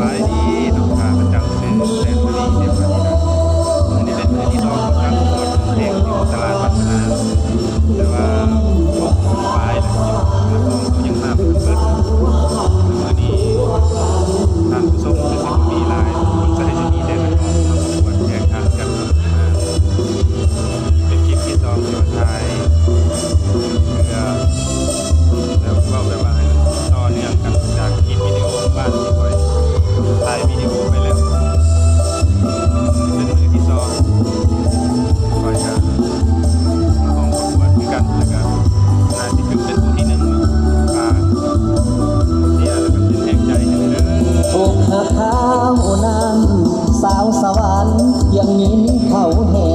บายดีน้องขาประจำซื้อแซนบุรีเดี๋ยวมาที่นั่นอันนี้เป็นมือที่สองของการประกวดร้องเพลงอยู่ตลาดวัฒนาแต่ว่าพวกปลายแล้วนักร้องเขายังมาเป็นเบิดมือนี้ทางผู้ชมคือสิบมีหลายจะได้จะมีแต่นักร้องมาประกวดแข่งขันกันเป็นคลิปที่สองที่มาถ่ายเพื่อแล้วก็แบบว่าให้ต่อเนื่องกันจากคลิปวิดีโอบ้านที่คอยถ่ายวิดีโอไปแล้วเป็นมือที่สองคอยจะมาลองประกวดกันแล้วก็น่าจะเป็นผู้ที่หนึ่งฝากเชียร์แล้วก็เป็นแรงใจให้เลย อกหักเท้านั้นสาวสวรรค์ยังมีเขาแห่